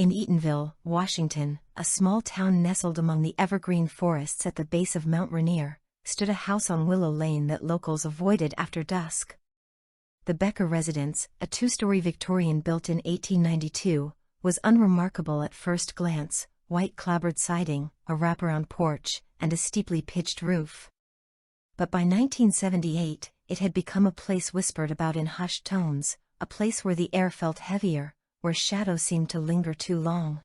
In Eatonville, Washington, a small town nestled among the evergreen forests at the base of Mount Rainier, stood a house on Willow Lane that locals avoided after dusk. The Becker residence, a two-story Victorian built in 1892, was unremarkable at first glance: white clapboard siding, a wraparound porch, and a steeply pitched roof. But by 1978, it had become a place whispered about in hushed tones, a place where the air felt heavier, where shadows seemed to linger too long.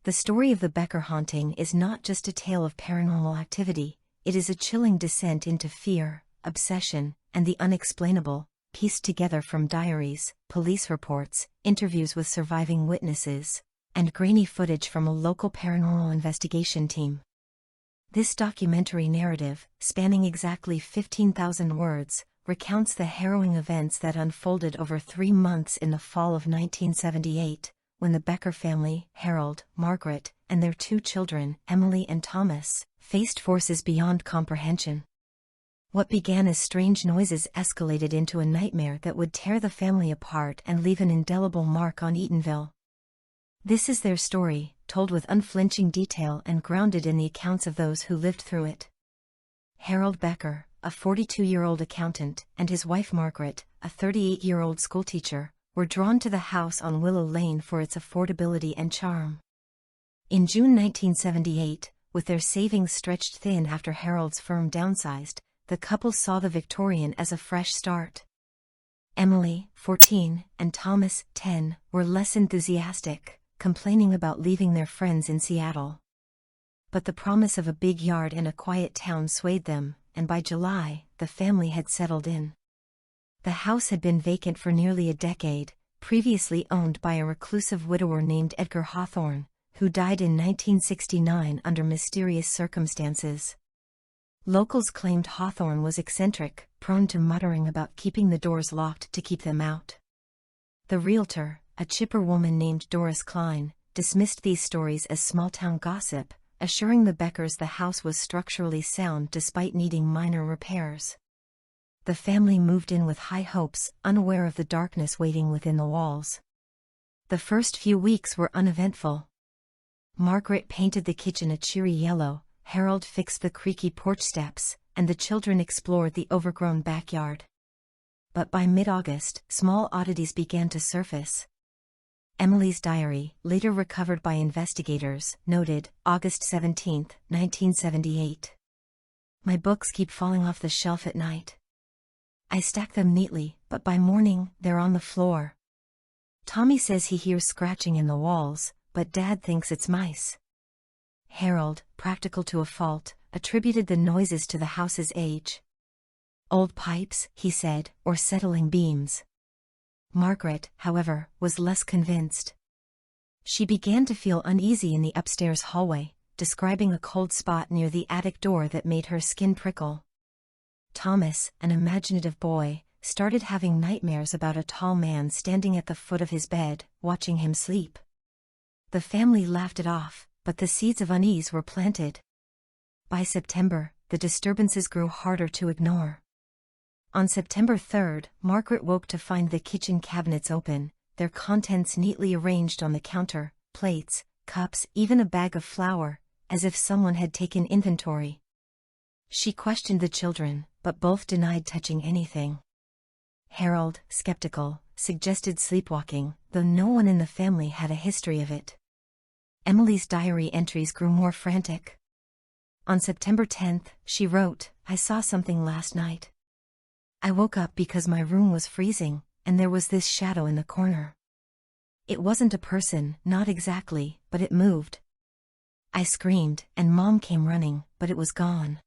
The story of the Becker haunting is not just a tale of paranormal activity, it is a chilling descent into fear, obsession, and the unexplainable, pieced together from diaries, police reports, interviews with surviving witnesses, and grainy footage from a local paranormal investigation team. This documentary narrative, spanning exactly 15,000 words, recounts the harrowing events that unfolded over 3 months in the fall of 1978, when the Becker family, Harold, Margaret, and their 2 children, Emily and Thomas, faced forces beyond comprehension. What began as strange noises escalated into a nightmare that would tear the family apart and leave an indelible mark on Eatonville. This is their story, told with unflinching detail and grounded in the accounts of those who lived through it. Harold Becker, a 42-year-old accountant, and his wife Margaret, a 38-year-old schoolteacher, were drawn to the house on Willow Lane for its affordability and charm. In June 1978, with their savings stretched thin after Harold's firm downsized, the couple saw the Victorian as a fresh start. Emily, 14, and Thomas, 10, were less enthusiastic, complaining about leaving their friends in Seattle. But the promise of a big yard and a quiet town swayed them, and by July, the family had settled in. The house had been vacant for nearly a decade, previously owned by a reclusive widower named Edgar Hawthorne, who died in 1969 under mysterious circumstances. Locals claimed Hawthorne was eccentric, prone to muttering about keeping the doors locked to keep them out. The realtor, a chipper woman named Doris Klein, dismissed these stories as small-town gossip, assuring the Beckers the house was structurally sound despite needing minor repairs. The family moved in with high hopes, unaware of the darkness waiting within the walls. The first few weeks were uneventful. Margaret painted the kitchen a cheery yellow, Harold fixed the creaky porch steps, and the children explored the overgrown backyard. But by mid-August, small oddities began to surface. Emily's diary, later recovered by investigators, noted, August 17, 1978. "My books keep falling off the shelf at night. I stack them neatly, but by morning, they're on the floor. Tommy says he hears scratching in the walls, but Dad thinks it's mice." Harold, practical to a fault, attributed the noises to the house's age. "Old pipes," he said, "or settling beams." Margaret, however, was less convinced. She began to feel uneasy in the upstairs hallway, describing a cold spot near the attic door that made her skin prickle. Thomas, an imaginative boy, started having nightmares about a tall man standing at the foot of his bed, watching him sleep. The family laughed it off, but the seeds of unease were planted. By September, the disturbances grew harder to ignore. On September 3, Margaret woke to find the kitchen cabinets open, their contents neatly arranged on the counter, plates, cups, even a bag of flour, as if someone had taken inventory. She questioned the children, but both denied touching anything. Harold, skeptical, suggested sleepwalking, though no one in the family had a history of it. Emily's diary entries grew more frantic. On September 10, she wrote, "I saw something last night. I woke up because my room was freezing, and there was this shadow in the corner. It wasn't a person, not exactly, but it moved. I screamed, and Mom came running, but it was gone.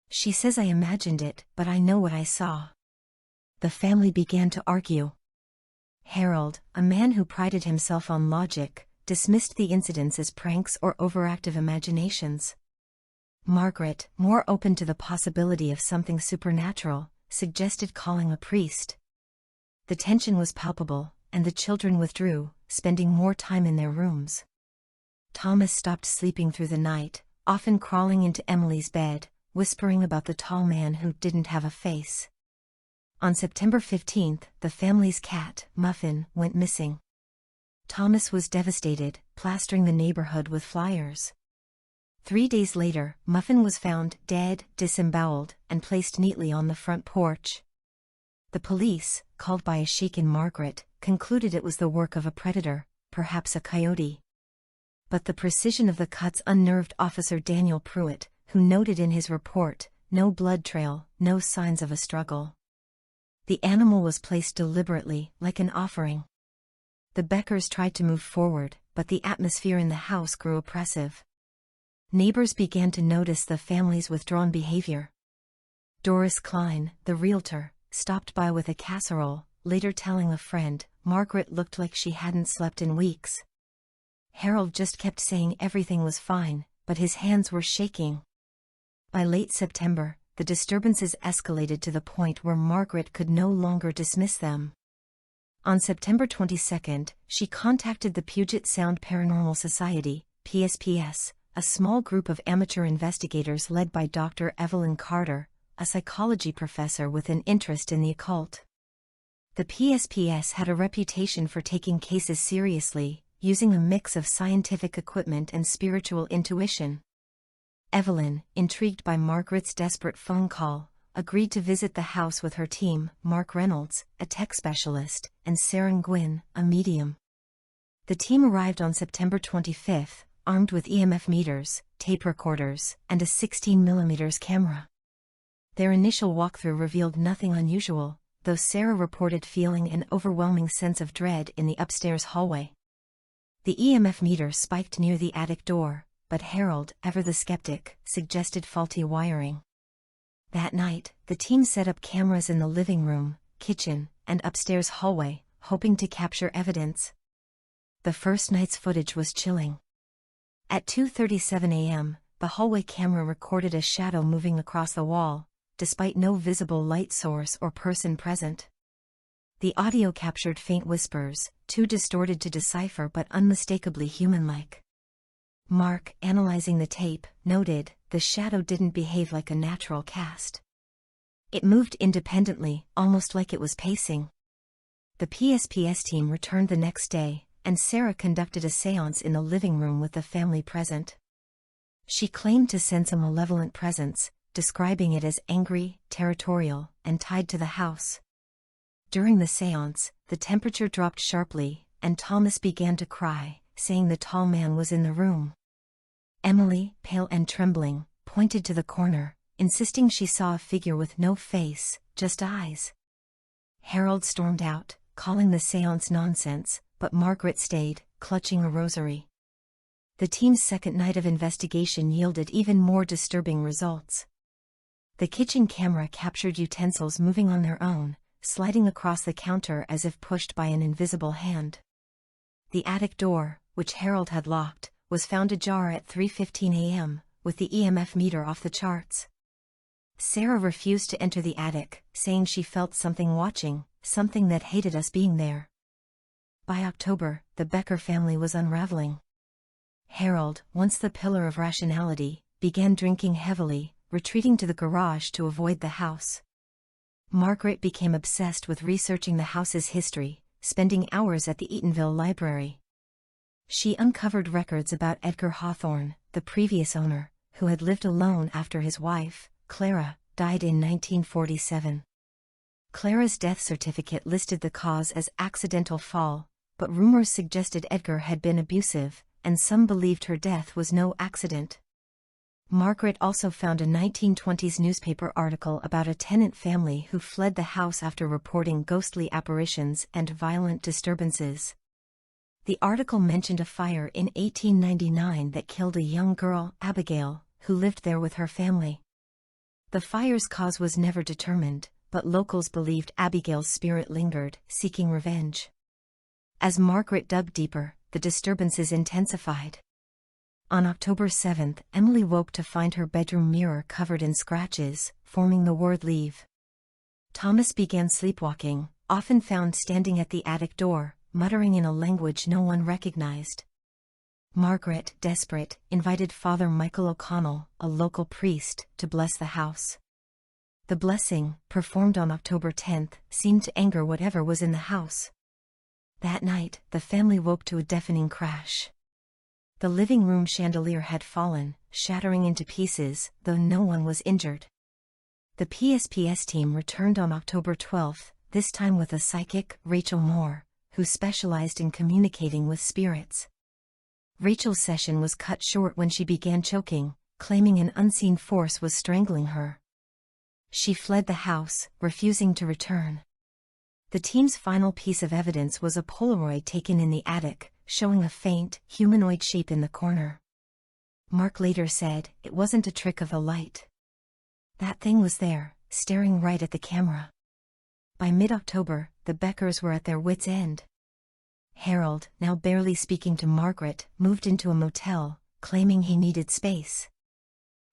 She says I imagined it, but I know what I saw." The family began to argue. Harold, a man who prided himself on logic, dismissed the incidents as pranks or overactive imaginations. Margaret, more open to the possibility of something supernatural, suggested calling a priest. The tension was palpable, and the children withdrew, spending more time in their rooms. Thomas stopped sleeping through the night, often crawling into Emily's bed, whispering about the tall man who didn't have a face. On September 15, the family's cat, Muffin, went missing. Thomas was devastated, plastering the neighborhood with flyers. 3 days later, Muffin was found dead, disemboweled, and placed neatly on the front porch. The police, called by a shaken Margaret, concluded it was the work of a predator, perhaps a coyote. But the precision of the cuts unnerved Officer Daniel Pruitt, who noted in his report, "No blood trail, no signs of a struggle." The animal was placed deliberately, like an offering. The Beckers tried to move forward, but the atmosphere in the house grew oppressive. Neighbors began to notice the family's withdrawn behavior. Doris Klein, the realtor, stopped by with a casserole, later telling a friend, "Margaret looked like she hadn't slept in weeks." Harold just kept saying everything was fine, but his hands were shaking. By late September, the disturbances escalated to the point where Margaret could no longer dismiss them. On September 22, she contacted the Puget Sound Paranormal Society, PSPS, a small group of amateur investigators led by Dr. Evelyn Carter, a psychology professor with an interest in the occult. The PSPS had a reputation for taking cases seriously, using a mix of scientific equipment and spiritual intuition. Evelyn, intrigued by Margaret's desperate phone call, agreed to visit the house with her team, Mark Reynolds, a tech specialist, and Sarah Gwynn, a medium. The team arrived on September 25, armed with EMF meters, tape recorders, and a 16mm camera. Their initial walkthrough revealed nothing unusual, though Sarah reported feeling an overwhelming sense of dread in the upstairs hallway. The EMF meter spiked near the attic door, but Harold, ever the skeptic, suggested faulty wiring. That night, the team set up cameras in the living room, kitchen, and upstairs hallway, hoping to capture evidence. The first night's footage was chilling. At 2:37 a.m., the hallway camera recorded a shadow moving across the wall, despite no visible light source or person present. The audio captured faint whispers, too distorted to decipher but unmistakably human-like. Mark, analyzing the tape, noted, the shadow didn't behave like a natural cast. It moved independently, almost like it was pacing. The PSPS team returned the next day, and Sarah conducted a séance in the living room with the family present. She claimed to sense a malevolent presence, describing it as angry, territorial, and tied to the house. During the séance, the temperature dropped sharply, and Thomas began to cry, saying the tall man was in the room. Emily, pale and trembling, pointed to the corner, insisting she saw a figure with no face, just eyes. Harold stormed out, calling the séance nonsense, but Margaret stayed, clutching a rosary. The team's second night of investigation yielded even more disturbing results. The kitchen camera captured utensils moving on their own, sliding across the counter as if pushed by an invisible hand. The attic door, which Harold had locked, was found ajar at 3:15 a.m., with the EMF meter off the charts. Sarah refused to enter the attic, saying she felt something watching, something that hated us being there. By October, the Becker family was unraveling. Harold, once the pillar of rationality, began drinking heavily, retreating to the garage to avoid the house. Margaret became obsessed with researching the house's history, spending hours at the Eatonville Library. She uncovered records about Edgar Hawthorne, the previous owner, who had lived alone after his wife, Clara, died in 1947. Clara's death certificate listed the cause as accidental fall, but rumors suggested Edgar had been abusive, and some believed her death was no accident. Margaret also found a 1920s newspaper article about a tenant family who fled the house after reporting ghostly apparitions and violent disturbances. The article mentioned a fire in 1899 that killed a young girl, Abigail, who lived there with her family. The fire's cause was never determined, but locals believed Abigail's spirit lingered, seeking revenge. As Margaret dug deeper, the disturbances intensified. On October 7, Emily woke to find her bedroom mirror covered in scratches, forming the word leave. Thomas began sleepwalking, often found standing at the attic door, muttering in a language no one recognized. Margaret, desperate, invited Father Michael O'Connell, a local priest, to bless the house. The blessing, performed on October 10, seemed to anger whatever was in the house. That night, the family woke to a deafening crash. The living room chandelier had fallen, shattering into pieces, though no one was injured. The PSPS team returned on October 12, this time with a psychic, Rachel Moore, who specialized in communicating with spirits. Rachel's session was cut short when she began choking, claiming an unseen force was strangling her. She fled the house, refusing to return. The team's final piece of evidence was a Polaroid taken in the attic, showing a faint, humanoid shape in the corner. Mark later said, "It wasn't a trick of the light. That thing was there, staring right at the camera." By mid-October, the Beckers were at their wits' end. Harold, now barely speaking to Margaret, moved into a motel, claiming he needed space.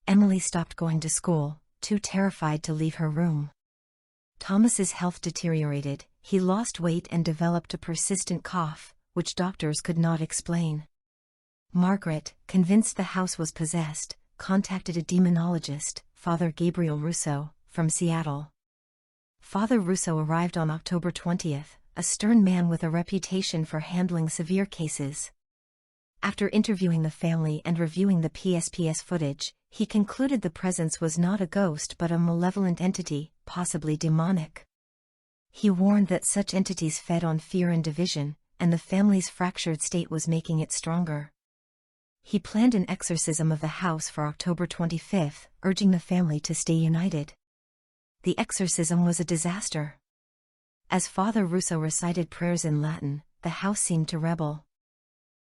Emily stopped going to school, too terrified to leave her room. Thomas's health deteriorated, he lost weight and developed a persistent cough, which doctors could not explain. Margaret, convinced the house was possessed, contacted a demonologist, Father Gabriel Russo, from Seattle. Father Russo arrived on October 20, a stern man with a reputation for handling severe cases. After interviewing the family and reviewing the PSPS footage, he concluded the presence was not a ghost but a malevolent entity, possibly demonic. He warned that such entities fed on fear and division, and the family's fractured state was making it stronger. He planned an exorcism of the house for October 25, urging the family to stay united. The exorcism was a disaster. As Father Russo recited prayers in Latin, the house seemed to rebel.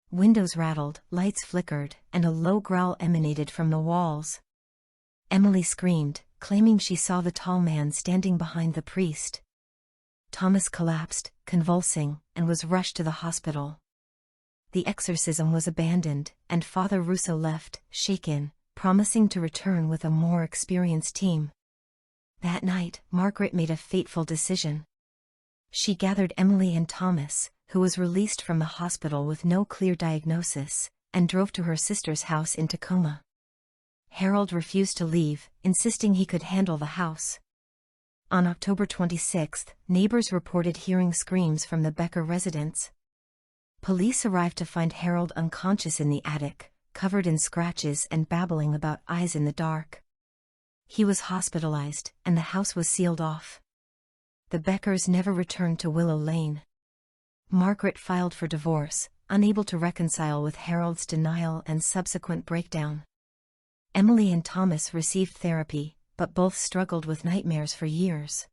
Windows rattled, lights flickered, and a low growl emanated from the walls. Emily screamed, claiming she saw the tall man standing behind the priest. Thomas collapsed, convulsing, and was rushed to the hospital. The exorcism was abandoned, and Father Russo left, shaken, promising to return with a more experienced team. That night, Margaret made a fateful decision. She gathered Emily and Thomas, who was released from the hospital with no clear diagnosis, and drove to her sister's house in Tacoma. Harold refused to leave, insisting he could handle the house. On October 26, neighbors reported hearing screams from the Becker residence. Police arrived to find Harold unconscious in the attic, covered in scratches and babbling about eyes in the dark. He was hospitalized, and the house was sealed off. The Beckers never returned to Willow Lane. Margaret filed for divorce, unable to reconcile with Harold's denial and subsequent breakdown. Emily and Thomas received therapy, but both struggled with nightmares for years.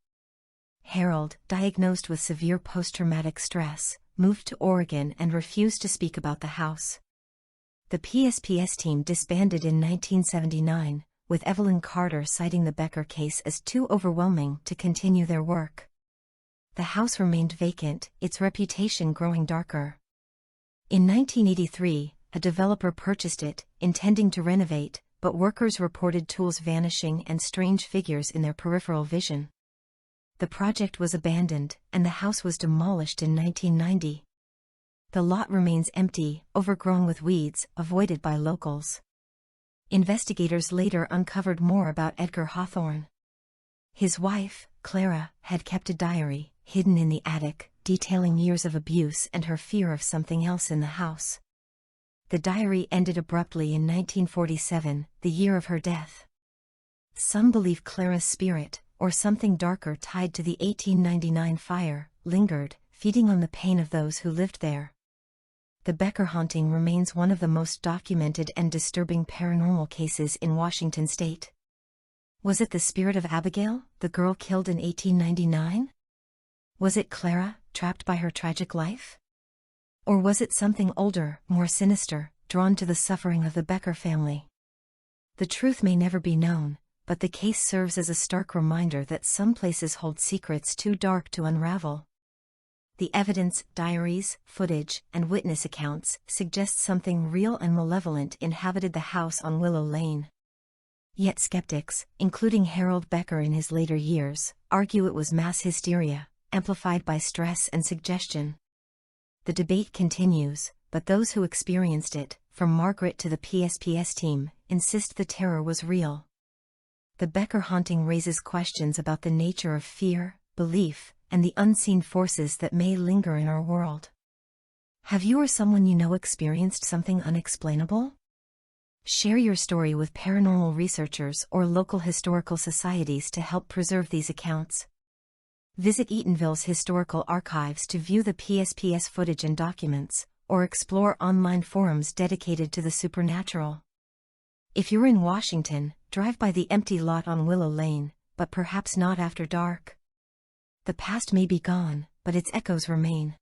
Harold, diagnosed with severe post-traumatic stress, moved to Oregon and refused to speak about the house. The PSPS team disbanded in 1979, with Evelyn Carter citing the Becker case as too overwhelming to continue their work. The house remained vacant, its reputation growing darker. In 1983, a developer purchased it, intending to renovate, but workers reported tools vanishing and strange figures in their peripheral vision. The project was abandoned, and the house was demolished in 1990. The lot remains empty, overgrown with weeds, avoided by locals. Investigators later uncovered more about Edgar Hawthorne. His wife, Clara, had kept a diary, hidden in the attic, detailing years of abuse and her fear of something else in the house. The diary ended abruptly in 1947, the year of her death. Some believe Clara's spirit, or something darker tied to the 1899 fire, lingered, feeding on the pain of those who lived there. The Becker haunting remains one of the most documented and disturbing paranormal cases in Washington state. Was it the spirit of Abigail, the girl killed in 1899? Was it Clara, trapped by her tragic life? Or was it something older, more sinister, drawn to the suffering of the Becker family? The truth may never be known, but the case serves as a stark reminder that some places hold secrets too dark to unravel. The evidence, diaries, footage, and witness accounts suggest something real and malevolent inhabited the house on Willow Lane. Yet skeptics, including Harold Becker in his later years, argue it was mass hysteria, amplified by stress and suggestion. The debate continues, but those who experienced it, from Margaret to the PSPS team, insist the terror was real. The Becker haunting raises questions about the nature of fear, belief, and the unseen forces that may linger in our world. Have you or someone you know experienced something unexplainable? Share your story with paranormal researchers or local historical societies to help preserve these accounts. Visit Eatonville's historical archives to view the PSPS footage and documents, or explore online forums dedicated to the supernatural. If you're in Washington, drive by the empty lot on Willow Lane, but perhaps not after dark. The past may be gone, but its echoes remain.